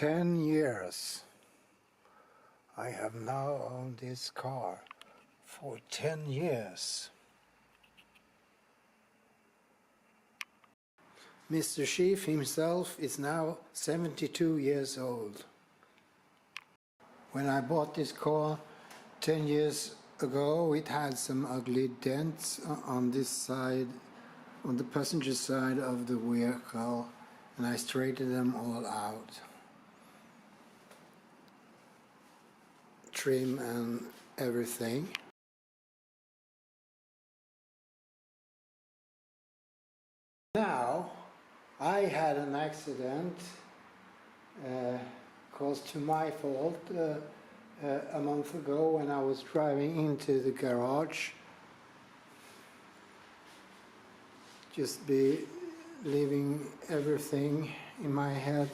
10 years. I have now owned this car for 10 years. Mr. Chief himself is now 72 years old. When I bought this car 10 years ago, it had some ugly dents on this side, on the passenger side of the vehicle, and I straightened them all out. Trim and everything. Now, I had an accident caused to my fault a month ago when I was driving into the garage. Just leaving everything in my head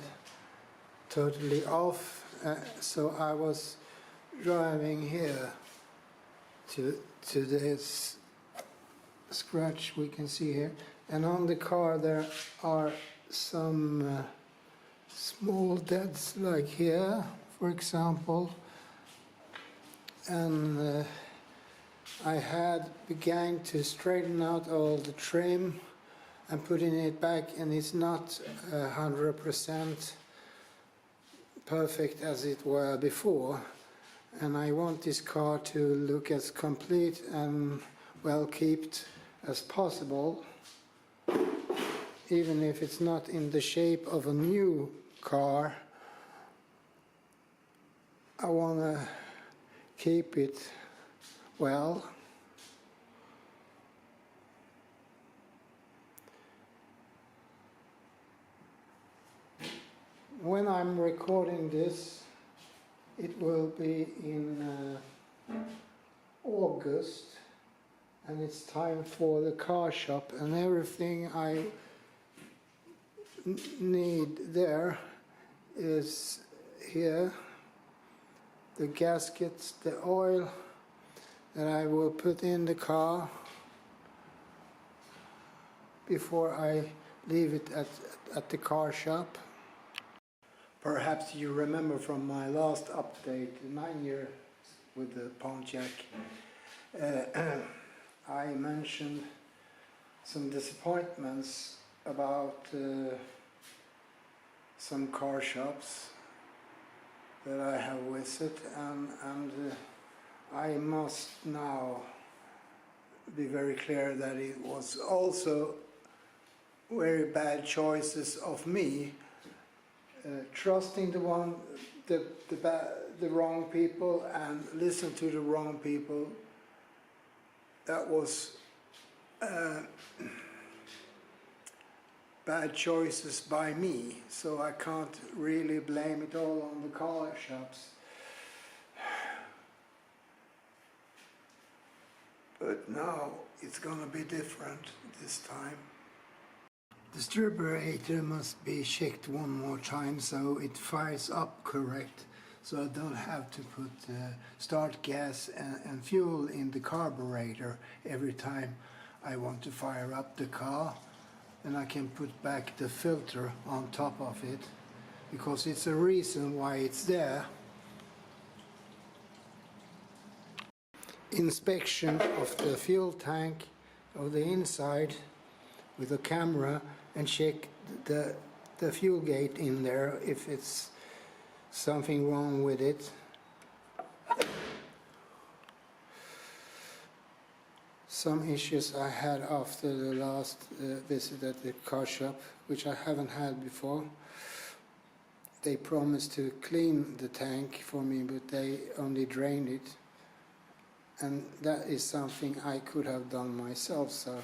totally off. So I was driving here to this scratch we can see here, and on the car there are some small dents like here, for example, and I had begun to straighten out all the trim and putting it back, and it's not 100% perfect as it were before. And I want this car to look as complete and well kept as possible, even if it's not in the shape of a new car. I want to keep it well. When I'm recording this, it will be in August, and it's time for the car shop, and everything I need there is here. The gaskets, the oil that I will put in the car before I leave it at the car shop. Perhaps you remember from my last update, 9 years with the Pontiac, I mentioned some disappointments about some car shops that I have visited, and I must now be very clear that it was also very bad choices of me. Trusting the wrong people and listen to the wrong people. That was bad choices by me, so I can't really blame it all on the car shops. But now it's gonna be different this time. The distributor must be checked one more time so it fires up correct, so I don't have to put start gas and fuel in the carburetor every time I want to fire up the car. And I can put back the filter on top of it, because it's a reason why it's there. Inspection of the fuel tank of the inside with a camera, and check the fuel gate in there if it's something wrong with it. Some issues I had after the last visit at the car shop, which I haven't had before. They promised to clean the tank for me, but they only drained it, and that is something I could have done myself, so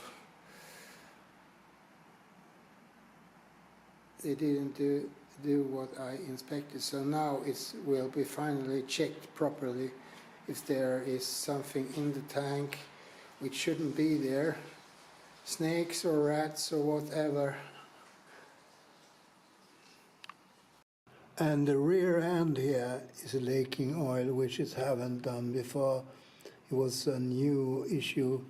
they didn't do what I inspected. So now it will be finally checked properly if there is something in the tank which shouldn't be there, snakes or rats or whatever. And the rear end here is leaking oil, which it haven't done before. It was a new issue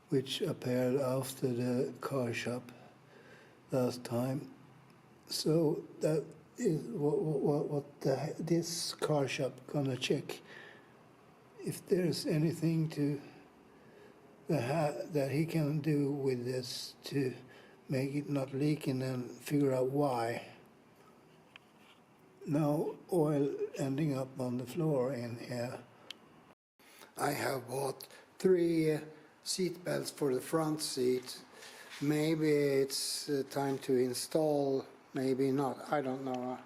which appeared after the car shop last time. So that this car shop gonna check if there's anything that he can do with this to make it not leak and then figure out why. No oil ending up on the floor in here. I have bought 3 seat belts for the front seat. Maybe it's time to install, maybe not, I don't know.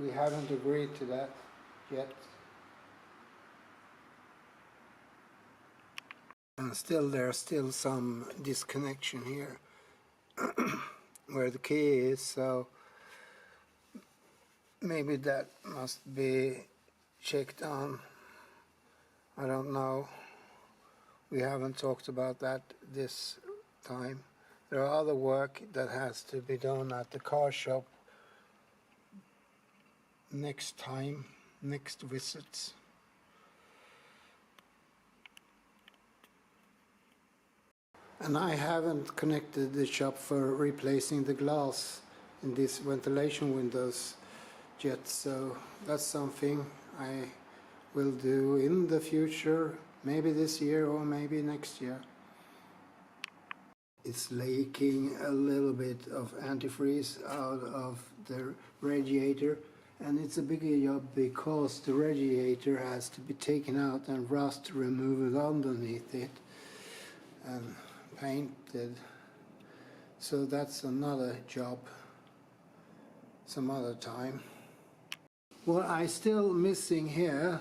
We haven't agreed to that yet. And still there's still some disconnection here where the key is, so maybe that must be checked on. I don't know. We haven't talked about that this time. There are other work that has to be done at the car shop next time, next visits. And I haven't connected the shop for replacing the glass in these ventilation windows yet, so that's something I will do in the future, maybe this year or maybe next year. It's leaking a little bit of antifreeze out of the radiator, and it's a bigger job because the radiator has to be taken out and rust removed underneath it and painted. So that's another job some other time. What I'm still missing here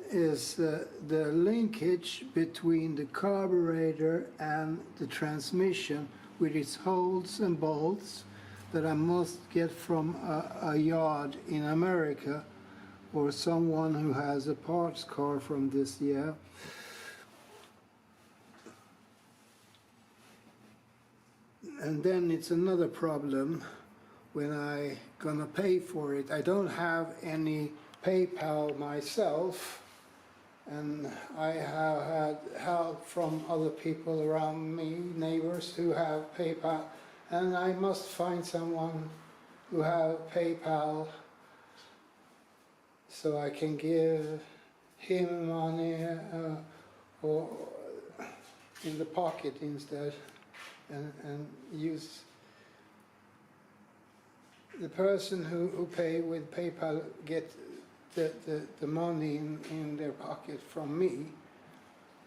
is the linkage between the carburetor and the transmission with its holes and bolts that I must get from a yard in America or someone who has a parts car from this year. And then it's another problem when I gonna pay for it. I don't have any PayPal myself, and I have had help from other people around me, neighbors who have PayPal, and I must find someone who have PayPal so I can give him money or in the pocket instead, and use the person who pay with PayPal get the money in their pocket from me.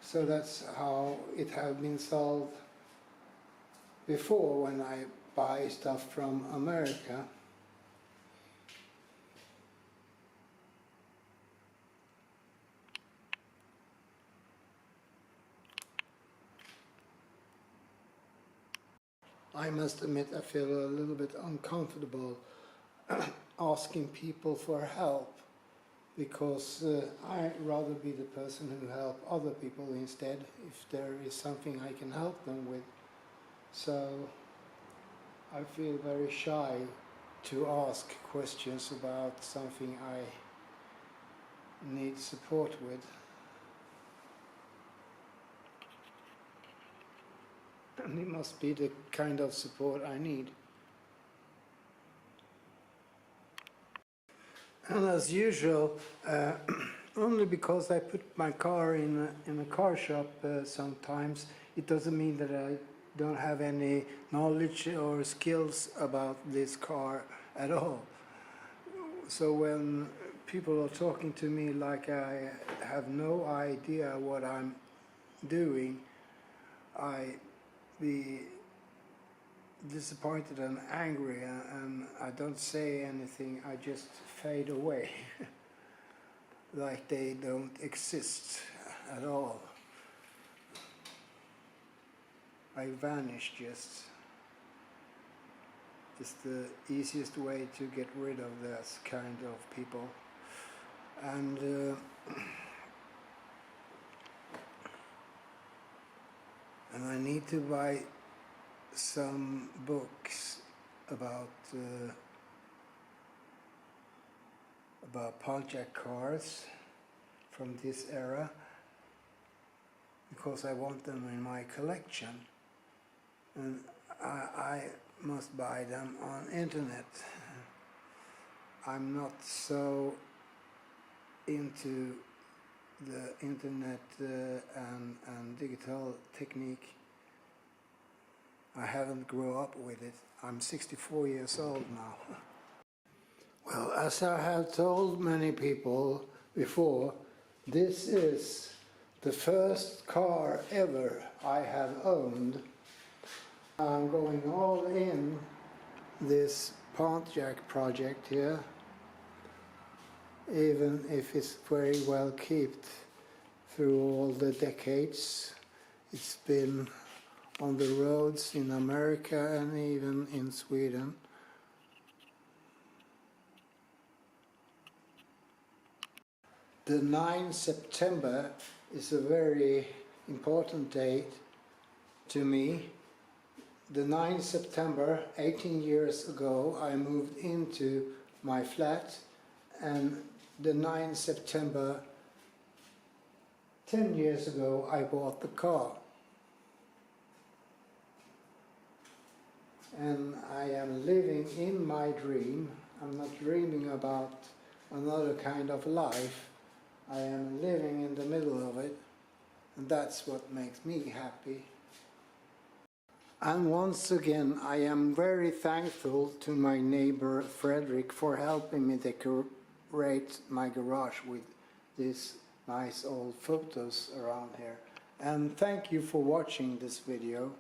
So that's how it have been solved before when I buy stuff from America. I must admit I feel a little bit uncomfortable asking people for help, because I'd rather be the person who help other people instead if there is something I can help them with. So I feel very shy to ask questions about something I need support with. And it must be the kind of support I need. And as usual, only because I put my car in a car shop sometimes, it doesn't mean that I don't have any knowledge or skills about this car at all. So when people are talking to me like I have no idea what I'm doing, I be disappointed and angry, and I don't say anything, I just fade away like they don't exist at all. I vanish just. It's the easiest way to get rid of this kind of people. And I need to buy some books about Pontiac cars from this era, because I want them in my collection, and I must buy them on internet. I'm not so into the internet and digital technique. I haven't grown up with it. I'm 64 years old now. Well, as I have told many people before, this is the first car ever I have owned. I'm going all in this Pontiac project here, even if it's very well kept through all the decades. It's been on the roads in America and even in Sweden. The 9th September is a very important date to me. The 9th September, 18 years ago, I moved into my flat, and the 9th September, 10 years ago, I bought the car. And I am living in my dream. I'm not dreaming about another kind of life. I am living in the middle of it, and that's what makes me happy. And once again, I am very thankful to my neighbor Frederick for helping me decorate my garage with these nice old photos around here. And thank you for watching this video.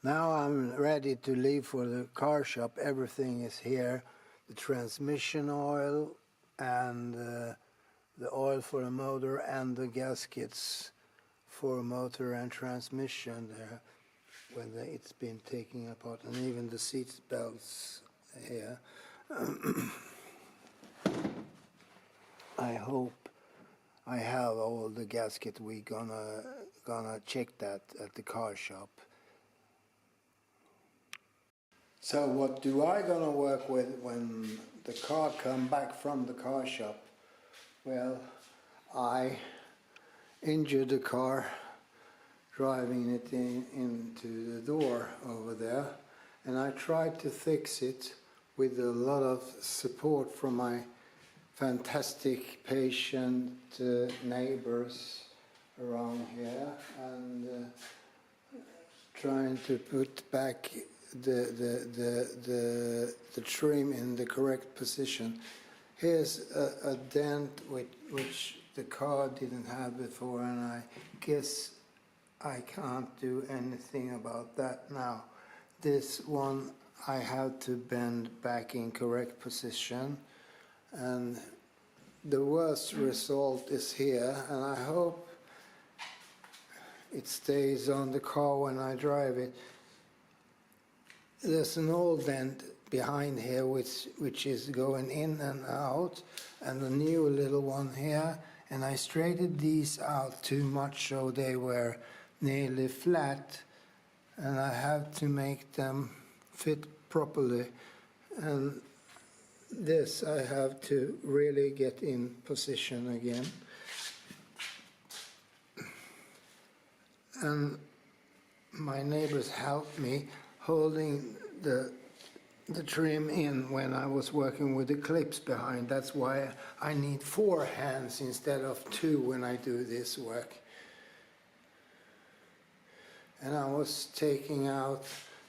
Now I'm ready to leave for the car shop. Everything is here. The transmission oil and the oil for the motor and the gaskets for motor and transmission there when it's been taken apart, and even the seat belts here. I hope I have all the gasket. We gonna check that at the car shop. So what do I gonna work with when the car come back from the car shop? Well, I injured the car driving it into the door over there, and I tried to fix it with a lot of support from my fantastic patient neighbors around here, and trying to put back the trim in the correct position. Here's a dent which the car didn't have before, and I guess I can't do anything about that now. This one I have to bend back in correct position, and the worst result is here, and I hope it stays on the car when I drive it. There's an old dent behind here which is going in and out, and a new little one here, and I straightened these out too much so they were nearly flat, and I have to make them fit properly, and this I have to really get in position again. And my neighbors helped me holding the trim in when I was working with the clips behind. That's why I need 4 hands instead of 2 when I do this work. And I was taking out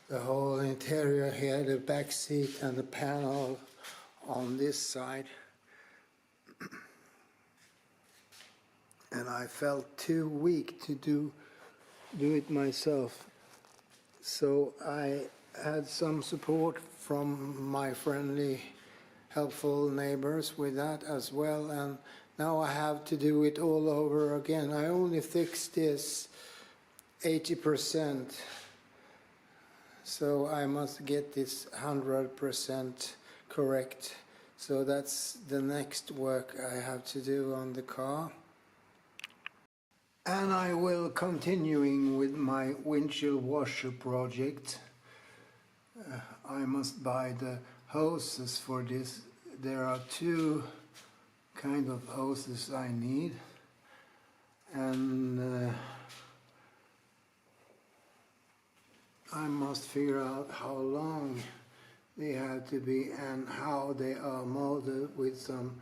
the whole interior here, the back seat and the panel on this side. And I felt too weak to do it myself. So I had some support from my friendly, helpful neighbors with that as well, and now I have to do it all over again. I only fixed this 80%, so I must get this 100% correct. So that's the next work I have to do on the car. And I will continuing with my windshield washer project. I must buy the hoses for this. There are 2 kind of hoses I need, and I must figure out how long they have to be, and how they are molded with some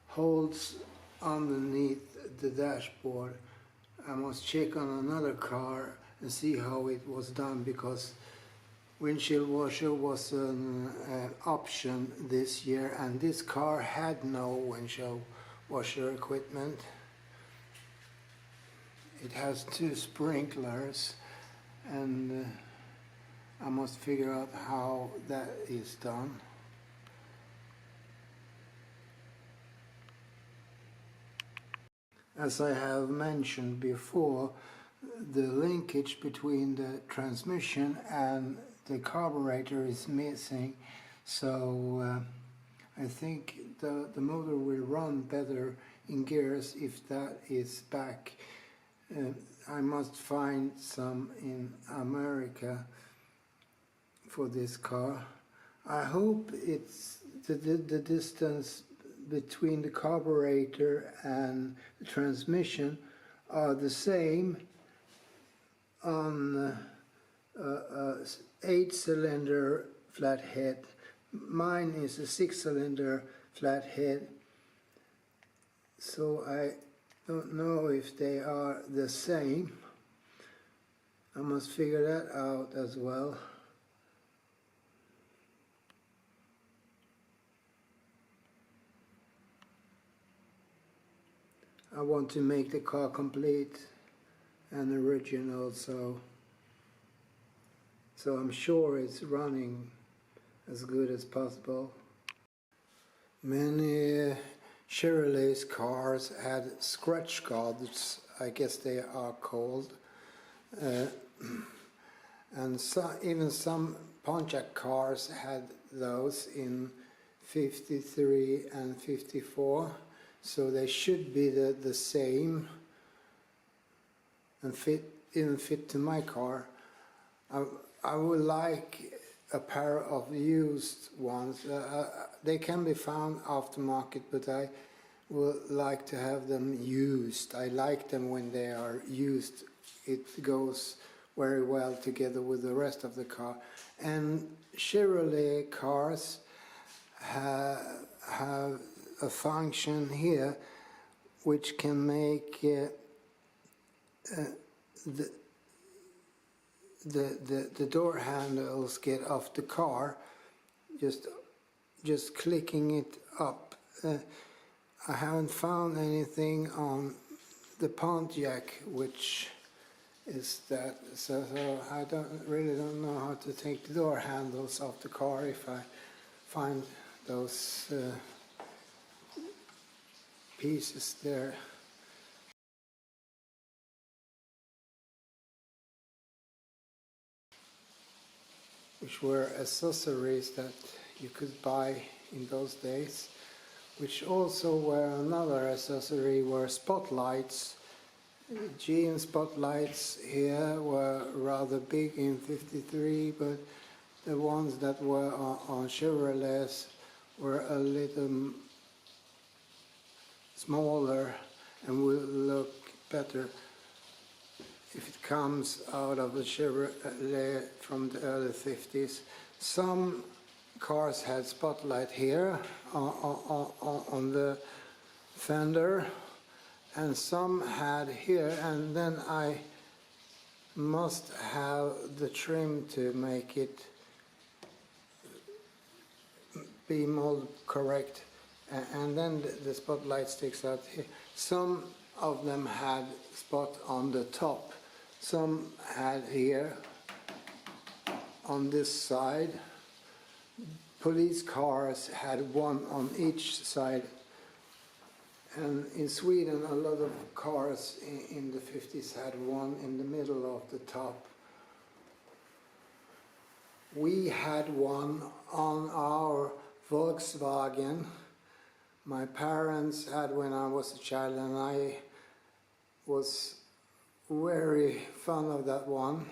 holes underneath the dashboard. I must check on another car and see how it was done, because windshield washer was an option this year, and this car had no windshield washer equipment. It has 2 sprinklers, and I must figure out how that is done. As I have mentioned before, the linkage between the transmission and the carburetor is missing, so I think the motor will run better in gears if that is back. I must find some in America for this car. I hope it's the distance between the carburetor and the transmission are the same on a 8-cylinder flathead. Mine is a 6-cylinder flathead, so I don't know if they are the same. I must figure that out as well. I want to make the car complete and original, so I'm sure it's running as good as possible. Many Chevrolet cars had scratch guards, I guess they are called, and even some Pontiac cars had those in 53 and 54, so they should be the same and even fit to my car. I would like a pair of used ones. They can be found aftermarket, but I would like to have them used. I like them when they are used. It goes very well together with the rest of the car. And Chevrolet cars have a function here which can make the door handles get off the car, just clicking it up. I haven't found anything on the Pontiac which is that, so I really don't know how to take the door handles off the car if I find those pieces there. Which were accessories that you could buy in those days, which also were another accessory were spotlights. GM spotlights here were rather big in 53, but the ones that were on Chevrolets were a little smaller and will look better if it comes out of the Chevrolet from the early 50s. Some cars had spotlight here on the fender, and some had here, and then I must have the trim to make it be mold correct, and then the spotlight sticks out here. Some of them had spot on the top, some had here on this side. Police cars had one on each side, and in Sweden a lot of cars in the 50s had one in the middle of the top. We had one on our Volkswagen. My parents had when I was a child, and I was very fond of that one.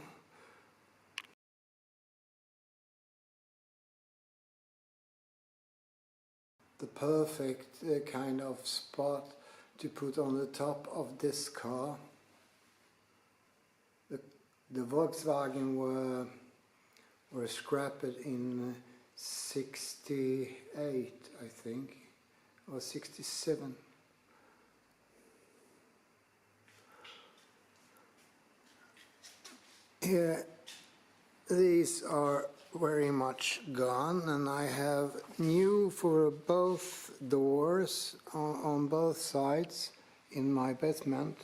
The perfect kind of spot to put on the top of this car. The Volkswagen were scrapped in 68, I think, or 67. Here, these are very much gone, and I have new for both doors on both sides in my basement,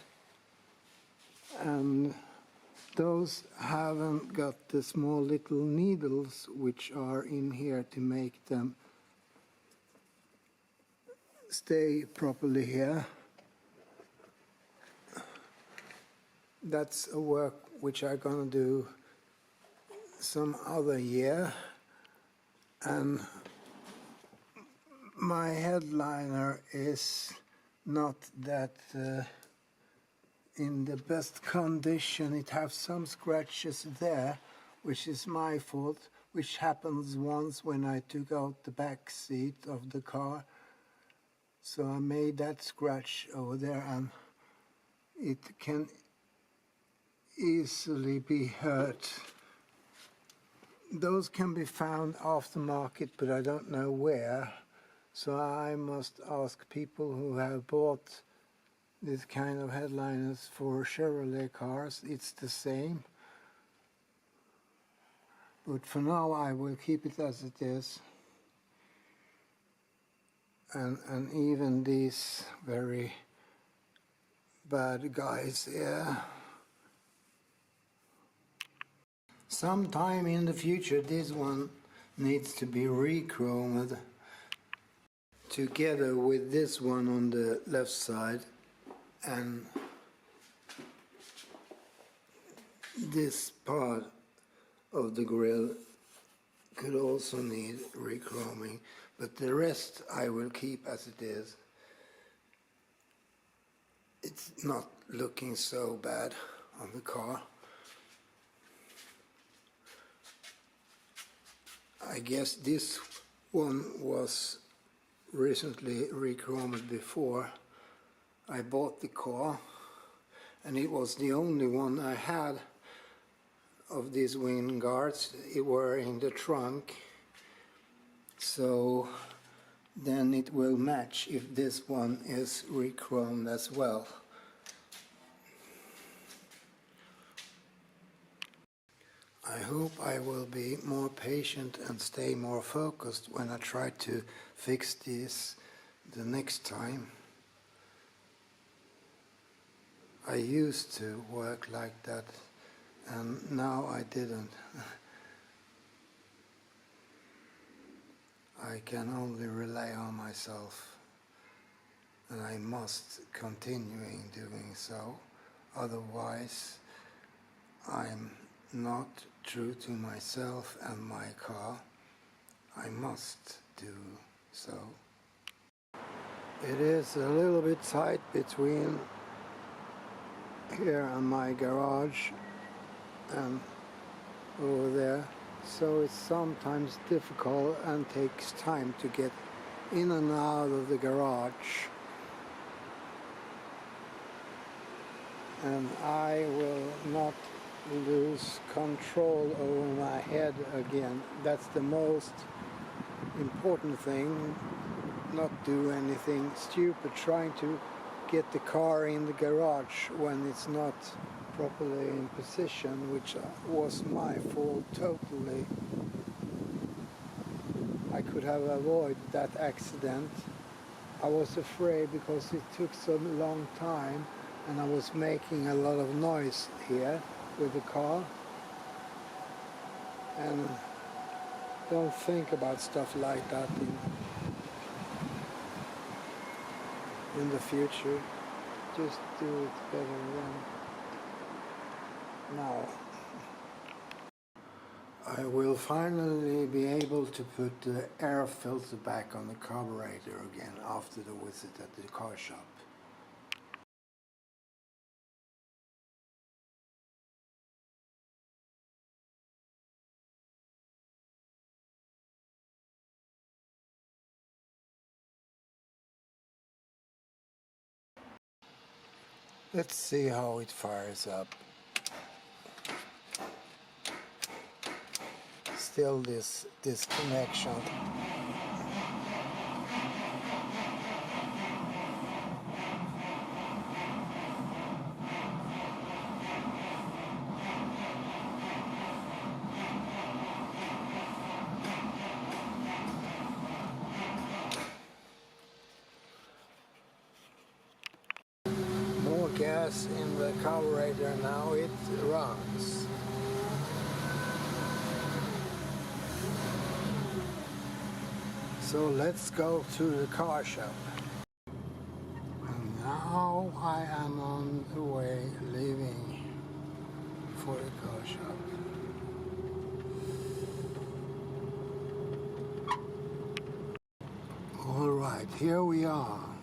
and those haven't got the small little needles which are in here to make them stay properly here. That's a work which I'm gonna do some other year, and my headliner is not that in the best condition. It has some scratches there, which is my fault, which happens once when I took out the back seat of the car. So I made that scratch over there, and it can easily be hurt. Those can be found aftermarket, but I don't know where. So I must ask people who have bought this kind of headliners for Chevrolet cars. It's the same. But for now I will keep it as it is. And even these very bad guys here. Sometime in the future this one needs to be re-chromed together with this one on the left side, and this part of the grille could also need re-chroming, but the rest I will keep as it is. It's not looking so bad on the car. I guess this one was recently re-chromed before I bought the car, and it was the only one I had of these wing guards. It were in the trunk, so then it will match if this one is re-chromed as well. I hope I will be more patient and stay more focused when I try to fix this the next time. I used to work like that, and now I didn't. I can only rely on myself, and I must continue doing so. Otherwise, I'm not true to myself and my car. I must do so. It is a little bit tight between here and my garage and over there, so it's sometimes difficult and takes time to get in and out of the garage. And I will not lose control over my head again. That's the most important thing. Not do anything stupid, trying to get the car in the garage when it's not properly in position, which was my fault totally. I could have avoided that accident. I was afraid because it took so long time, and I was making a lot of noise here with the car, and don't think about stuff like that in the future. Just do it better than now. I will finally be able to put the air filter back on the carburetor again after the visit at the car shop. Let's see how it fires up. still this connection. More gas in the carburetor now, it runs. So let's go to the car shop. And now I am on the way leaving for the car shop. All right, here we are.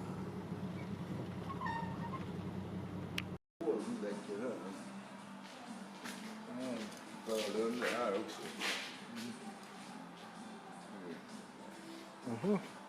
Mm-hmm.